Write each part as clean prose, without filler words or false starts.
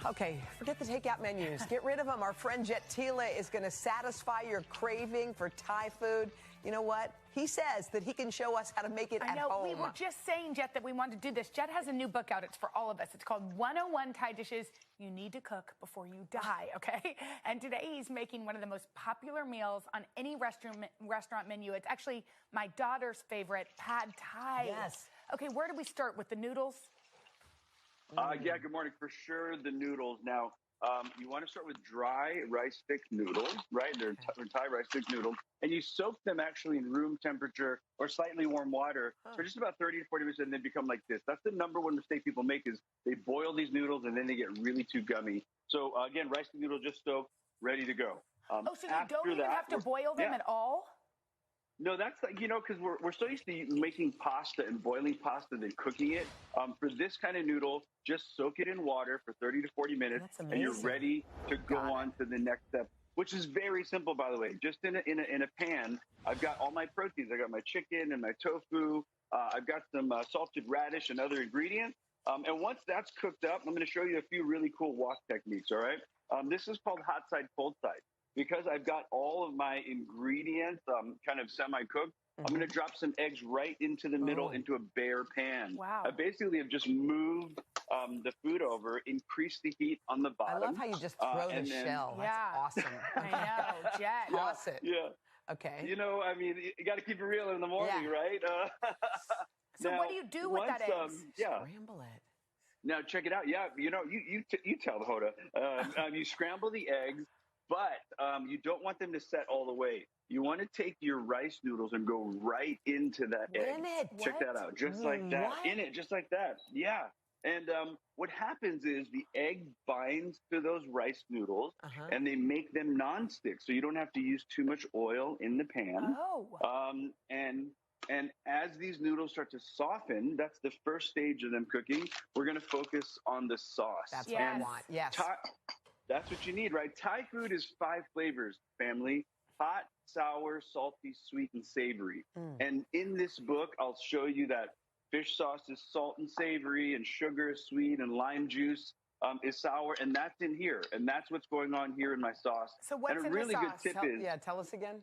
Okay, forget the takeout menus. Get rid of them. Our friend Jet Tila is going to satisfy your craving for Thai food. You know what? He says that he can show us how to make it at home. We were just saying, Jet, that we wanted to do this. Jet has a new book out. It's for all of us. It's called 101 Thai Dishes You Need to Cook Before You Die, okay? And today he's making one of the most popular meals on any restaurant menu. It's actually my daughter's favorite, pad Thai. Yes. Okay, where do we start? With the noodles? Yeah, good morning. For sure, the noodles. Now, you want to start with dry rice thick noodles, right? They're Thai rice thick noodles. And you soak them actually in room temperature or slightly warm water for just about 30 to 40 minutes, and they become like this. That's the number one mistake people make is they boil these noodles and then they get really too gummy. So, again, rice thick noodle just soaked, ready to go. So you don't even have to boil them at all? No, that's like, because we're so used to making pasta and boiling pasta than cooking it. For this kind of noodle, just soak it in water for 30 to 40 minutes, and you're ready to go on to the next step, which is very simple, by the way. Just in a pan, I've got all my proteins. I got my chicken and my tofu. I've got some salted radish and other ingredients. And once that's cooked up, I'm going to show you a few really cool wok techniques, all right? This is called hot side, cold side. Because I've got all of my ingredients kind of semi-cooked, I'm going to drop some eggs right into the middle into a bare pan. Wow. I basically have just moved the food over, increased the heat on the bottom. I love how you just throw the shell. That's awesome. I know, Jet. Toss it. Yeah. Okay. You got to keep it real in the morning, right? So now, what do you do with that eggs? Scramble it. Now, check it out. Yeah, you tell the Hoda. You scramble the eggs. But you don't want them to set all the way. You want to take your rice noodles and go right into that egg. Check that out. Just like that. What? In it, just like that. Yeah. And what happens is the egg binds to those rice noodles, and they make them nonstick. So you don't have to use too much oil in the pan. Oh. And as these noodles start to soften, that's the first stage of them cooking. We're going to focus on the sauce. That's what I want. Yes. That's what you need, right? Thai food is 5 flavors, family. Hot, sour, salty, sweet, and savory. And in this book, I'll show you that fish sauce is salt and savory, and sugar is sweet, and lime juice is sour, and that's in here. And that's what's going on here in my sauce. So what's and a in really the sauce? good tip is... tell us again.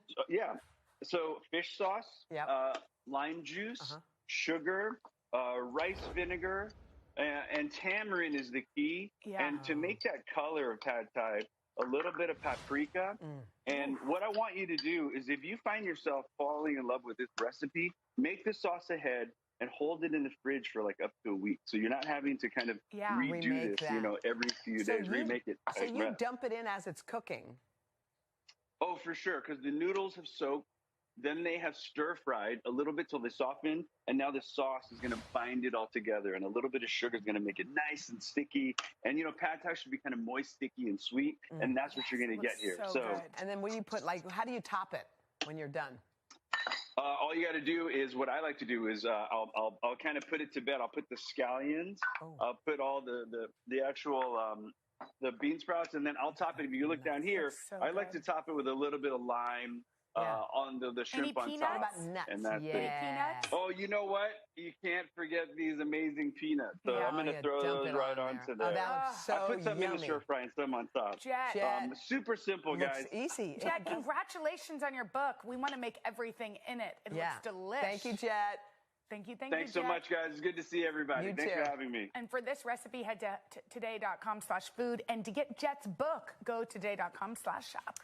So fish sauce, lime juice, sugar, rice vinegar, and tamarind is the key. Yeah. And to make that color of pad Thai, a little bit of paprika. And what I want you to do is if you find yourself falling in love with this recipe, make the sauce ahead and hold it in the fridge for like up to a week. So you're not having to kind of redo this, every few days, remake it. So you dump it in as it's cooking. Oh, for sure, because the noodles have soaked. Then they have stir-fried a little bit till they soften, and now the sauce is going to bind it all together, and a little bit of sugar is going to make it nice and sticky. And, pad Thai should be kind of moist, sticky, and sweet, and that's what you're going to get here. So and then when you put, how do you top it when you're done? All you got to do is, what I like to do is I'll kind of put it to bed. I'll put the scallions. I'll put all the actual the bean sprouts, and then I'll top it. If you look down here, I like to top it with a little bit of lime. On the shrimp on top. About nuts? And that's it. Peanuts? Oh, you know what? You can't forget these amazing peanuts. So I'm going to throw those right onto there. Oh, that looks so I put some in the stir fry and some on top. Jet. Super simple, guys. Looks easy. Jet, congratulations on your book. We want to make everything in it. It looks delicious. Thank you, Jet. Thank you, Jet. Thanks so much, guys. It's good to see everybody. Thanks for having me. And for this recipe, head to today.com/food. And to get Jet's book, go to today.com/shop.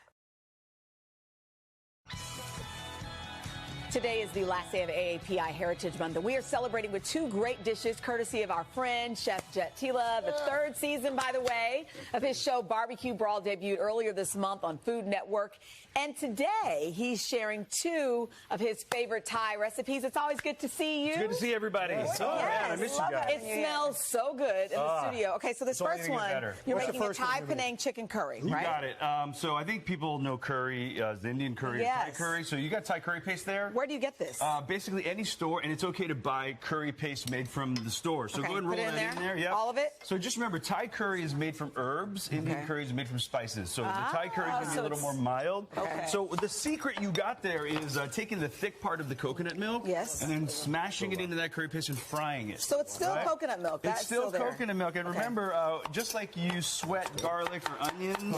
Today is the last day of AAPI Heritage Month, and we are celebrating with 2 great dishes courtesy of our friend, Chef Jet Tila. The 3rd season, by the way, of his show Barbecue Brawl debuted earlier this month on Food Network. And today, he's sharing 2 of his favorite Thai recipes. It's always good to see you. It's good to see everybody. Yes. Man, I miss you guys. It smells so good in the studio. Okay, so this first one, you're making a Thai Penang chicken curry, right? You got it. So I think people know curry, the Indian curry, Thai curry. So you got Thai curry paste there? Where'd do you get this? Basically any store, and it's okay to buy curry paste made from the store. So go ahead and roll that in there. Yep. All of it? So just remember, Thai curry is made from herbs. Indian curry is made from spices. So the Thai curry is going to be a little more mild. Okay. So the secret you got there is taking the thick part of the coconut milk. Yes. And then smashing it into that curry paste and frying it. So it's still coconut milk. It's That's still there. coconut milk. And remember, just like you sweat garlic or onions,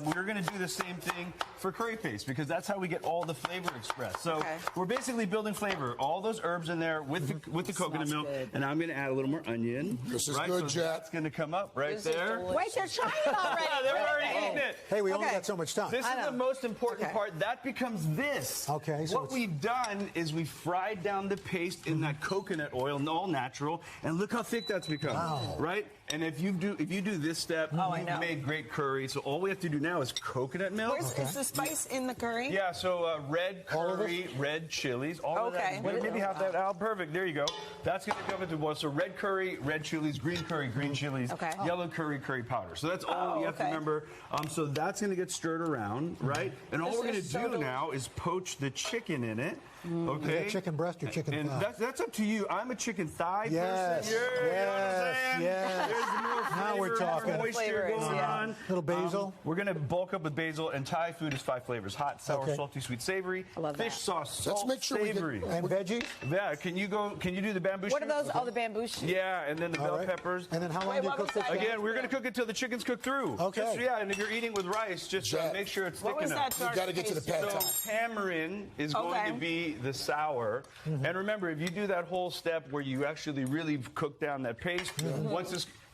we're going to do the same thing for curry paste because that's how we get all the flavor expressed. So we're basically building flavor. All those herbs in there with the coconut milk. Good. And I'm going to add a little more onion. This is right? good, so Jet. That's going to come up right there. Wait, they're trying it already. They're already eating it. Hey, we only got so much time. This is the most important part. That becomes this. Okay. So what we've done is we fried down the paste in that coconut oil, all natural, and look how thick that's become. Wow. Right? And if you do this step, you've made great curry. So all we have to do now is coconut milk. Is the spice in the curry? Yeah, so red curry, red chilies, all of that. Maybe half that out. Perfect. There you go. That's going to come into boil. So red curry, red chilies, green curry, green chilies, yellow curry, curry powder. So that's all you have to remember. So that's going to get stirred around, right? And all we're going to do now is poach the chicken in it. Okay. Chicken breast or chicken thigh? That's up to you. I'm a chicken thigh Yes. person. You know what I'm saying? Yes. There's more flavor, Now we're talking. moisture going on. Little basil. We're going to bulk up with basil, and Thai food is 5 flavors: hot, sour, salty, sweet, savory. I love that. Fish sauce, salt, Let's make sure savory. And veggies? Yeah, can you do the bamboo What are shoot? those? Oh, the bamboo shoot. Yeah, and then the bell peppers. And then how long do you cook this? Again, we're going to cook it till the chicken's cooked through. Okay. Just, and if you're eating with rice, just make sure it's thick enough. You got to get to the pad thai. So tamarind is going to be the sour. And remember, if you do that whole step where you actually really cook down that paste,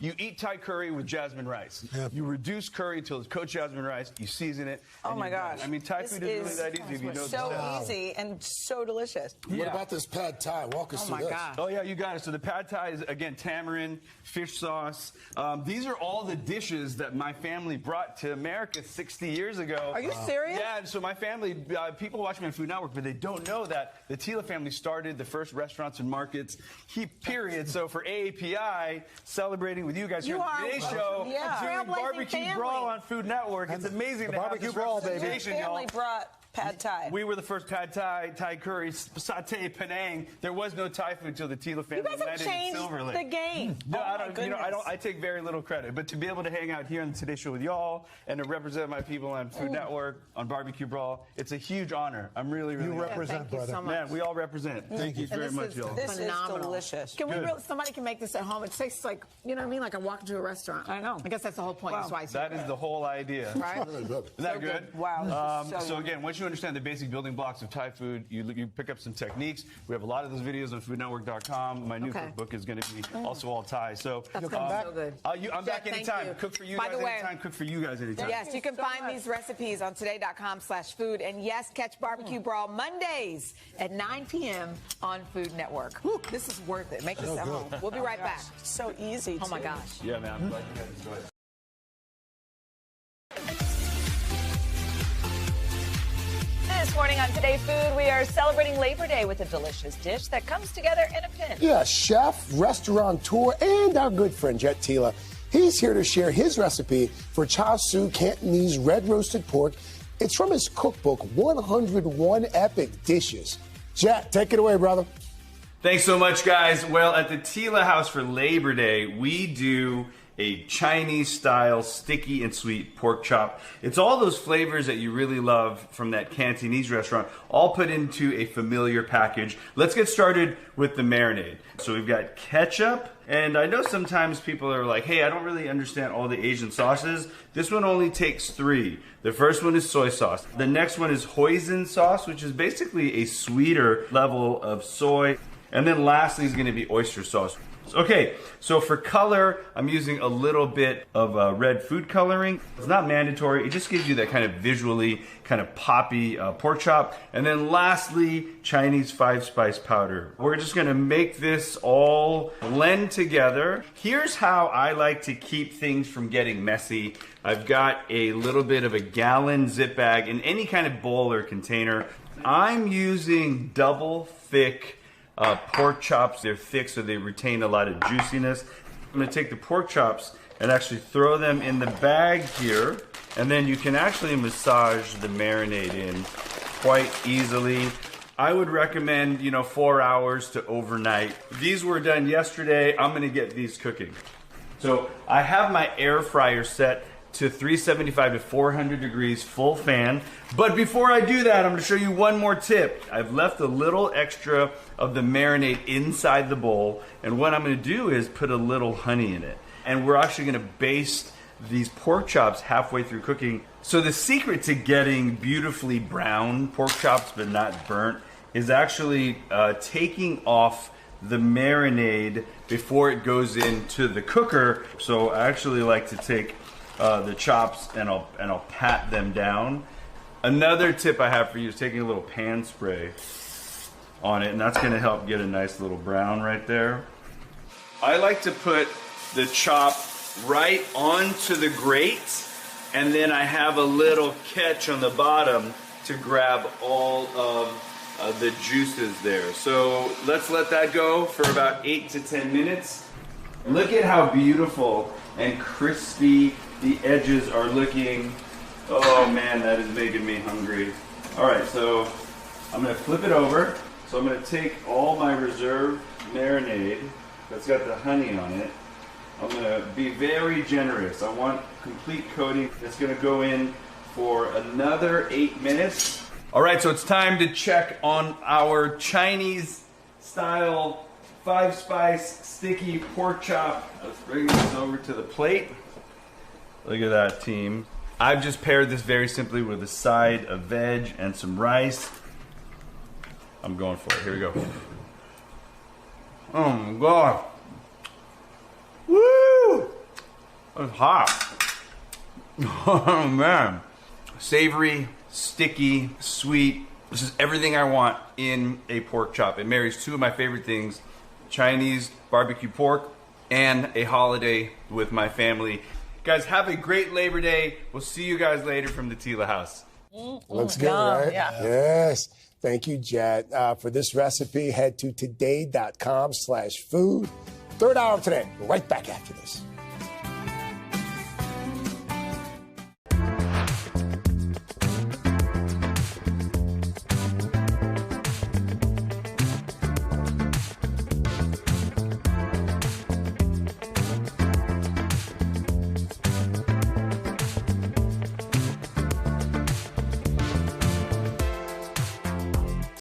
you eat Thai curry with jasmine rice. You reduce curry until it's cooked jasmine rice. You season it. Oh my gosh! I mean, Thai food is really that easy if you know so easy and so delicious. What about this pad thai? Walk us through this. Oh yeah, you got it. So the pad thai is again tamarind, fish sauce. These are all the dishes that my family brought to America 60 years ago. Are you serious? Yeah. So my family, people watch me on Food Network, but they don't know that the Tila family started the first restaurants and markets. Period. So for AAPI, celebrating with you guys here on today's show, doing barbecue brawl on Food Network. It's amazing to have barbecue this brawl, baby. representation, Your family y'all. brought pad thai. We were the first pad thai, Thai curry, satay, Penang. There was no Thai food until the Tila family You guys have landed in changed Silver Lake. the game. No, I take very little credit, but to be able to hang out here on the Today Show with y'all and to represent my people on Food Network, on Barbecue Brawl, it's a huge honor. I'm really, really You represent, thank you brother. so much. Man, we all represent. Thank you very much, y'all. This Phenomenal. is delicious. Can we somebody can make this at home? It tastes like, you know what I mean? Like I walk into a restaurant. I know. I guess that's the whole point. That's why I say That is the whole idea. right? Isn't that good? Wow. So again, once you understand the basic building blocks of Thai food, you pick up some techniques. We have a lot of those videos on foodnetwork.com. My new cookbook is going to be also all Thai. So That's so good. I'm back Thank anytime. you. Cook for you By guys the way, anytime. Cook for you guys anytime. Yes, you can find these recipes on today.com/food. And yes, catch Barbecue Brawl Mondays at 9 p.m. on Food Network. This is worth it. Make this at home. We'll be right back. So easy. Oh my too. gosh. Yeah, man. I'm glad you guys enjoyed it. This morning on Today Food, we are celebrating Labor Day with a delicious dish that comes together in a pinch. Yeah, chef, restaurateur, and our good friend Jet Tila. He's here to share his recipe for Char Siu Cantonese red roasted pork. It's from his cookbook, 101 Epic Dishes. Jet, take it away, brother. Thanks so much, guys. Well, at the Tila house for Labor Day, we do a Chinese-style sticky and sweet pork chop. It's all those flavors that you really love from that Cantonese restaurant, all put into a familiar package. Let's get started with the marinade. So we've got ketchup, and I know sometimes people are like, hey, I don't really understand all the Asian sauces. This one only takes 3. The first one is soy sauce. The next one is hoisin sauce, which is basically a sweeter level of soy. And then lastly is gonna be oyster sauce. Okay, so for color, I'm using a little bit of red food coloring. It's not mandatory, it just gives you that kind of visually kind of poppy pork chop. And then lastly, Chinese 5-spice powder. We're just gonna make this all blend together. Here's how I like to keep things from getting messy. I've got a little bit of a gallon zip bag in any kind of bowl or container. I'm using double thick pork chops. They're thick so they retain a lot of juiciness. I'm gonna take the pork chops and actually throw them in the bag here, and then you can actually massage the marinade in quite easily. I would recommend, 4 hours to overnight. These were done yesterday. I'm gonna get these cooking. So I have my air fryer set to 375 to 400 degrees, full fan. But before I do that, I'm gonna show you one more tip. I've left a little extra of the marinade inside the bowl, and what I'm gonna do is put a little honey in it. And we're actually gonna baste these pork chops halfway through cooking. So the secret to getting beautifully brown pork chops but not burnt is actually taking off the marinade before it goes into the cooker. So I actually like to take the chops and I'll pat them down. Another tip I have for you is taking a little pan spray on it, and that's gonna help get a nice little brown right there. I like to put the chop right onto the grate, and then I have a little catch on the bottom to grab all of the juices there. So let's let that go for about 8 to 10 minutes. Look at how beautiful and crispy the edges are looking. Oh man, that is making me hungry. All right, so I'm gonna flip it over. So I'm gonna take all my reserve marinade that's got the honey on it. I'm gonna be very generous. I want complete coating. It's gonna go in for another 8 minutes. All right, so it's time to check on our Chinese style 5-spice sticky pork chop. Let's bring this over to the plate. Look at that, team. I've just paired this very simply with a side of veg and some rice. I'm going for it. Here we go. Oh my God. Woo! It's hot. Oh man. Savory, sticky, sweet. This is everything I want in a pork chop. It marries two of my favorite things, Chinese barbecue pork and a holiday with my family. Guys, have a great Labor Day. We'll see you guys later from the Tila house. Looks good, right? Yeah. Yes. Thank you, Jet. For this recipe, head to today.com/food. Third hour of Today. Right back after this.